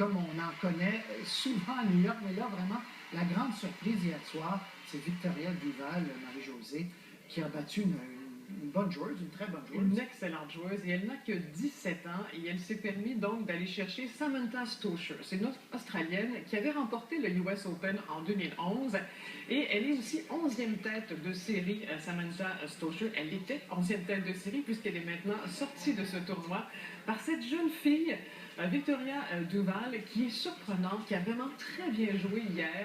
comme on en connaît souvent à New York. Mais là, vraiment, la grande surprise hier soir, c'est Victoria Duval, Marie-Josée, qui a battu une bonne joueuse, une très bonne joueuse. Une excellente joueuse, et elle n'a que 17 ans, et elle s'est permis donc d'aller chercher Samantha Stosur. C'est une Australienne qui avait remporté le US Open en 2011, et elle est aussi 11e tête de série, Samantha Stosur. Elle était 11e tête de série, puisqu'elle est maintenant sortie de ce tournoi par cette jeune fille, Victoria Duval, qui est surprenante, qui a vraiment très bien joué hier,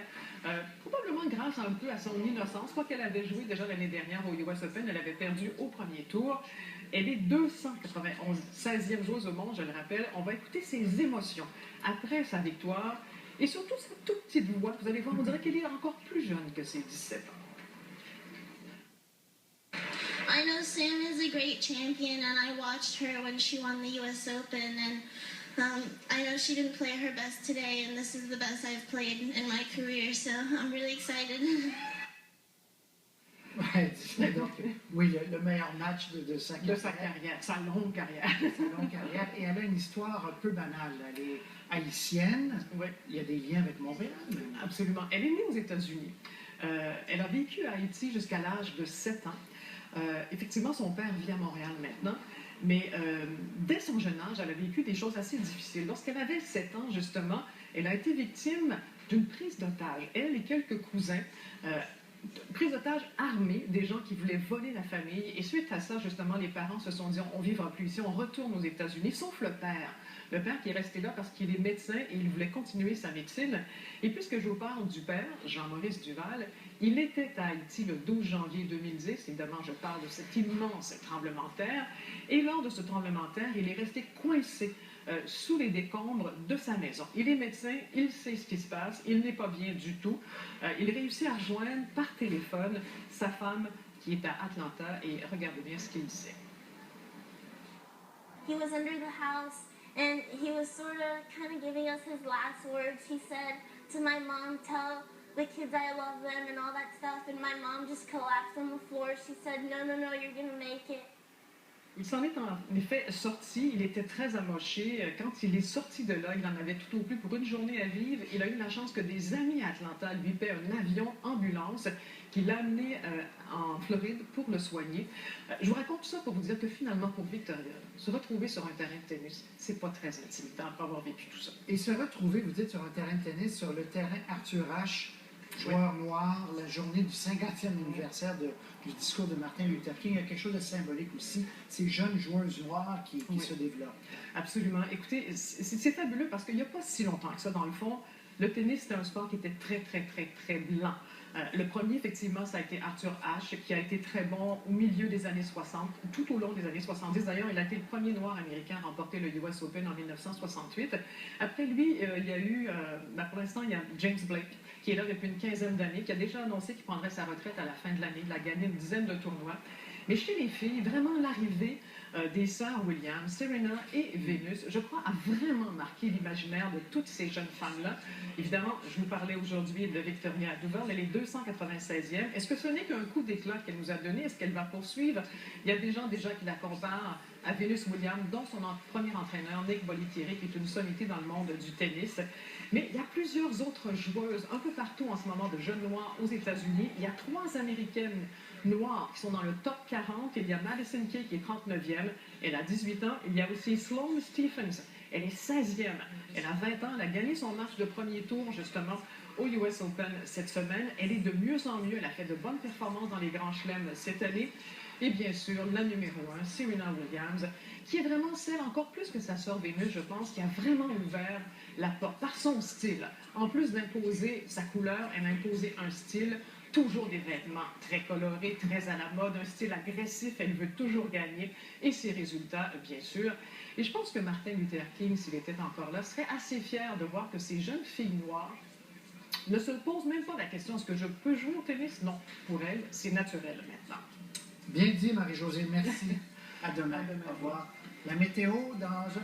probablement grâce un peu à son innocence. Quoi qu'elle avait joué déjà l'année dernière au US Open, elle avait perdu au premier tour. Elle est 291, 16e joueuse au monde, je le rappelle. On va écouter ses émotions après sa victoire et surtout sa toute petite voix. Vous allez voir, on dirait qu'elle est encore plus jeune que ses 17 ans. I know Sam is a great champion, and I watched her when she won the US Open, and I know she didn't play her best today, and this is the best I've played in my career, so I'm really excited. Ouais, donc, oui, le meilleur match de sa carrière. De sa carrière, sa longue carrière. Sa longue carrière. Et elle a une histoire un peu banale. Elle est haïtienne. Oui. Il y a des liens avec Montréal. Absolument. Elle est née aux États-Unis. Elle a vécu à Haïti jusqu'à l'âge de 7 ans. Effectivement, son père vit à Montréal maintenant. Mais dès son jeune âge, elle a vécu des choses assez difficiles. Lorsqu'elle avait 7 ans, justement, elle a été victime d'une prise d'otage. Elle et quelques cousins, prise d'otage armée, des gens qui voulaient voler la famille. Et suite à ça, justement, les parents se sont dit, on ne vivra plus ici, on retourne aux États-Unis, sauf le père. Le père qui est resté là parce qu'il est médecin et il voulait continuer sa médecine. Et puisque je vous parle du père, Jean-Maurice Duval, il était à Haïti le 12 janvier 2010. Évidemment, je parle de cet immense tremblement de terre. Et lors de ce tremblement de terre, il est resté coincé sous les décombres de sa maison. Il est médecin, il sait ce qui se passe, il n'est pas bien du tout. Il réussit à rejoindre par téléphone sa femme qui est à Atlanta et regardez bien ce qu'il disait. He was under the house, and he was sort of kind of giving us his last words. He said to my mom, tell the kids I love them and all that stuff, and my mom just collapsed on the floor. She said, no, no, no, you're gonna make it. Il s'en est en effet sorti, il était très amoché. Quand il est sorti de là, il en avait tout au plus pour une journée à vivre. Il a eu la chance que des amis à Atlanta lui paient un avion ambulance qui l'a amené en Floride pour le soigner. Je vous raconte tout ça pour vous dire que finalement, pour Victoria, se retrouver sur un terrain de tennis, c'est pas très intimidant après avoir vécu tout ça. Et se retrouver, vous dites, sur un terrain de tennis, sur le terrain Arthur Ashe, joueur noir, la journée du 50e anniversaire du discours de Martin Luther King, il y a quelque chose de symbolique aussi, ces jeunes joueuses noires qui se développent. Absolument. Écoutez, c'est fabuleux parce qu'il n'y a pas si longtemps que ça, dans le fond, le tennis, c'était un sport qui était très, très, très, très blanc. Le premier, effectivement, ça a été Arthur Ashe, qui a été très bon au milieu des années 60, tout au long des années 70. D'ailleurs, il a été le premier noir américain à remporter le US Open en 1968. Après lui, il y a eu, pour l'instant, il y a James Blake, qui est là depuis une quinzaine d'années, qui a déjà annoncé qu'il prendrait sa retraite à la fin de l'année. Il a gagné une dizaine de tournois. Mais chez les filles, vraiment l'arrivée des sœurs Williams, Serena et Venus, je crois, a vraiment marqué l'imaginaire de toutes ces jeunes femmes-là. Évidemment, je vous parlais aujourd'hui de Victoria Duval, elle est 296e. Est-ce que ce n'est qu'un coup d'éclat qu'elle nous a donné? Est-ce qu'elle va poursuivre? Il y a des gens déjà qui la comparent à Venus Williams, dont son premier entraîneur, Nick Bollettieri, qui est une sommité dans le monde du tennis. Mais il y a plusieurs autres joueuses un peu partout en ce moment de jeunes noirs aux États-Unis. Il y a 3 Américaines noires qui sont dans le top 40. Il y a Madison Kay qui est 39e. Elle a 18 ans. Il y a aussi Sloane Stephens. Elle est 16e. Elle a 20 ans. Elle a gagné son match de premier tour, justement, au US Open cette semaine. Elle est de mieux en mieux. Elle a fait de bonnes performances dans les grands chelems cette année. Et bien sûr, la numéro 1, Serena Williams, qui est vraiment celle, encore plus que sa sœur Venus, je pense, qui a vraiment ouvert la porte par son style. En plus d'imposer sa couleur, elle a imposé un style, toujours des vêtements très colorés, très à la mode, un style agressif, elle veut toujours gagner, et ses résultats, bien sûr. Et je pense que Martin Luther King, s'il était encore là, serait assez fier de voir que ces jeunes filles noires ne se posent même pas la question, est-ce que je peux jouer au tennis? Non, pour elles, c'est naturel maintenant. Bien dit, Marie-Josée, merci. À demain. Au revoir. La météo dans un